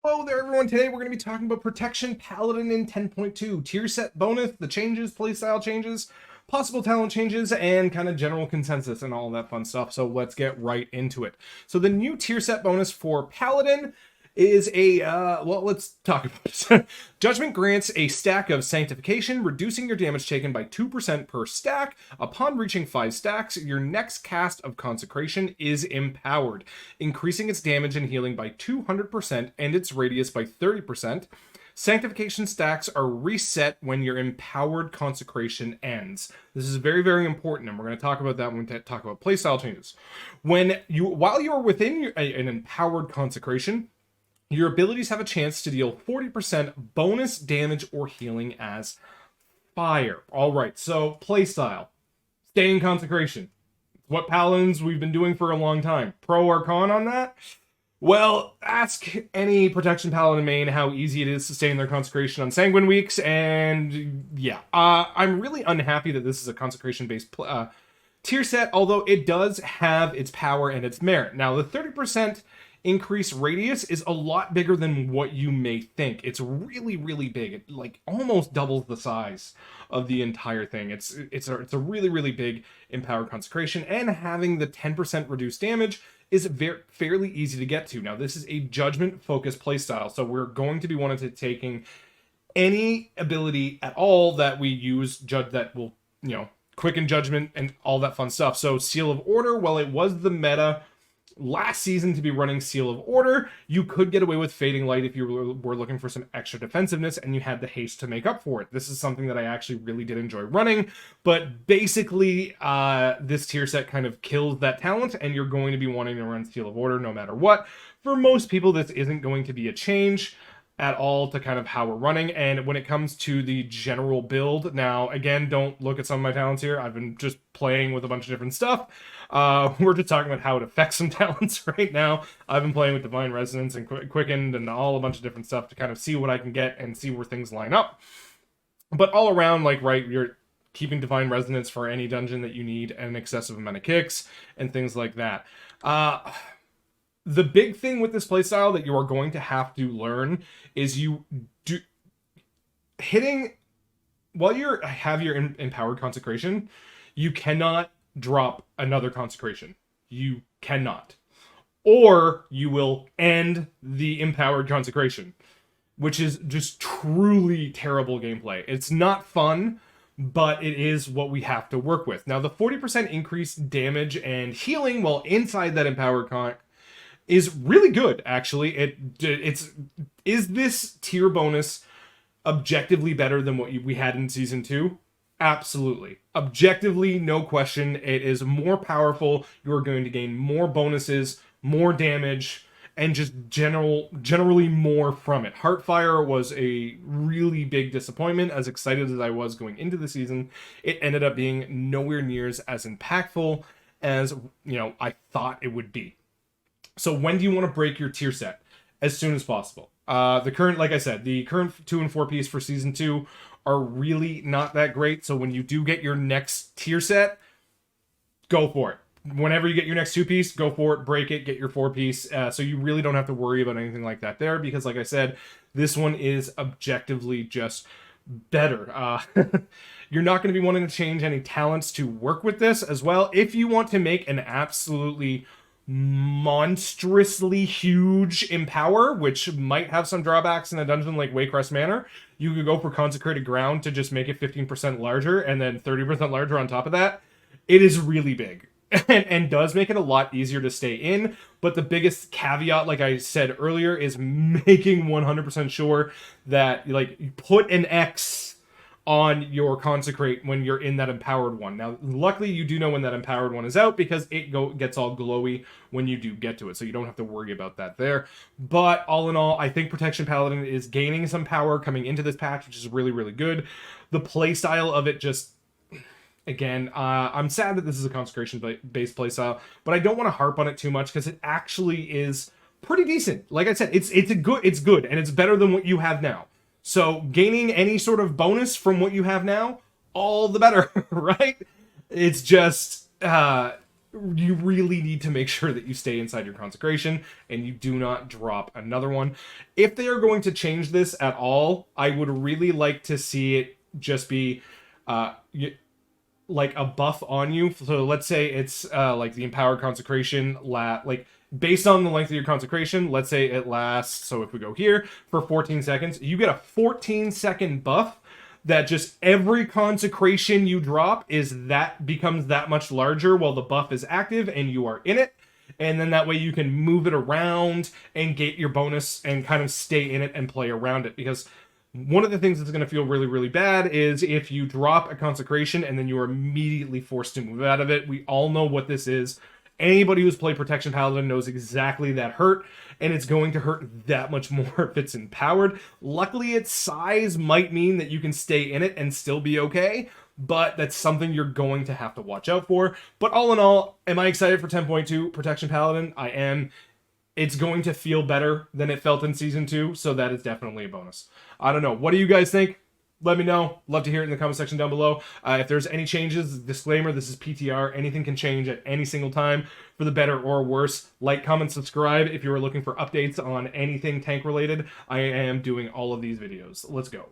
Hello there, everyone. Today we're going to be talking about Protection Paladin in 10.2, tier set bonus, the changes, playstyle changes, possible talent changes, and kind of general consensus and all that fun stuff. So let's get right into it. So the new tier set bonus for Paladin is let's talk about it. Judgment grants a stack of Sanctification, reducing your damage taken by 2% per stack. Upon reaching 5 stacks, your next cast of Consecration is empowered, increasing its damage and healing by 200% and its radius by 30%. Sanctification stacks are reset when your empowered consecration ends. This is very, very important, and we're going to talk about that when we talk about playstyle changes. While you're within an empowered consecration, your abilities have a chance to deal 40% bonus damage or healing as fire. All right, so playstyle. Stay in consecration. What paladins we've been doing for a long time. Pro or con on that? Well, ask any Protection Paladin main how easy it is to stay in their consecration on Sanguine weeks, and yeah. I'm really unhappy that this is a consecration-based tier set, although it does have its power and its merit. Now, the 30% increase radius is a lot bigger than what you may think. It's really, really big. It like almost doubles the size of the entire thing. It's a really, really big empowered consecration, and having the 10% reduced damage is fairly easy to get to. Now, this is a judgment focused playstyle, so we're going to be wanting to taking any ability at all that we use that will, quicken judgment and all that fun stuff. So Seal of Order, while it was the meta last season to be running Seal of Order, you could get away with Fading Light if you were looking for some extra defensiveness and you had the haste to make up for it. This is something that I actually really did enjoy running, but basically this tier set kind of kills that talent, and you're going to be wanting to run Seal of Order no matter what. For most people, this isn't going to be a change at all to kind of how we're running. And when it comes to the general build, now again, don't look at some of my talents here. I've been just playing with a bunch of different stuff. We're just talking about how it affects some talents right now. I've been playing with Divine Resonance and Quickened and a bunch of different stuff to kind of see what I can get and see where things line up. But all around, you're keeping Divine Resonance for any dungeon that you need, an excessive amount of kicks and things like that. The big thing with this playstyle that you are going to have to learn is while you have your empowered consecration, you cannot drop another consecration. You cannot. Or you will end the empowered consecration, which is just truly terrible gameplay. It's not fun, but it is what we have to work with. Now, the 40% increased damage and healing while inside that empowered is really good, actually. Is this tier bonus objectively better than what we had in Season 2? Absolutely. Objectively, no question. It is more powerful. You're going to gain more bonuses, more damage, and just generally more from it. Heartfire was a really big disappointment. As excited as I was going into the season, it ended up being nowhere near as impactful as I thought it would be. So when do you want to break your tier set? As soon as possible. The current 2 and 4 piece for Season 2 are really not that great. So when you do get your next tier set, go for it. Whenever you get your next 2 piece, go for it, break it, get your 4 piece. So you really don't have to worry about anything like that there, because like I said, this one is objectively just better. You're not going to be wanting to change any talents to work with this as well. If you want to make an absolutely monstrously huge empower, which might have some drawbacks in a dungeon like Waycrest Manor, you could go for Consecrated Ground to just make it 15% larger and then 30% larger on top of that. It is really big and does make it a lot easier to stay in, but the biggest caveat, like I said earlier, is making 100% sure that you put an X on your Consecrate when you're in that empowered one. Now, luckily, you do know when that empowered one is out, because it gets all glowy when you do get to it, so you don't have to worry about that there. But all in all, I think Protection Paladin is gaining some power coming into this patch, which is really, really good. The playstyle of it just... Again, I'm sad that this is a consecration-based playstyle, but I don't want to harp on it too much, because it actually is pretty decent. Like I said, it's good, and it's better than what you have now. So gaining any sort of bonus from what you have now, all the better, right? It's just you really need to make sure that you stay inside your consecration and you do not drop another one. If they are going to change this at all, I would really like to see it just be like a buff on you. So let's say it's like the empowered consecration like based on the length of your consecration, let's say it lasts, so if we go here for 14 seconds, you get a 14-second buff that just every consecration you drop becomes that much larger while the buff is active and you are in it. And then that way you can move it around and get your bonus and kind of stay in it and play around it. Because one of the things that's going to feel really, really bad is if you drop a consecration and then you are immediately forced to move out of it. We all know what this is. Anybody who's played Protection Paladin knows exactly that hurt, and it's going to hurt that much more if it's empowered. Luckily, its size might mean that you can stay in it and still be okay, but that's something you're going to have to watch out for. But all in all, am I excited for 10.2 Protection Paladin? I am. It's going to feel better than it felt in Season 2, so that is definitely a bonus. I don't know. What do you guys think? Let me know. Love to hear it in the comment section down below. If there's any changes, disclaimer, this is PTR. Anything can change at any single time for the better or worse. Like, comment, subscribe if you are looking for updates on anything tank related. I am doing all of these videos. Let's go.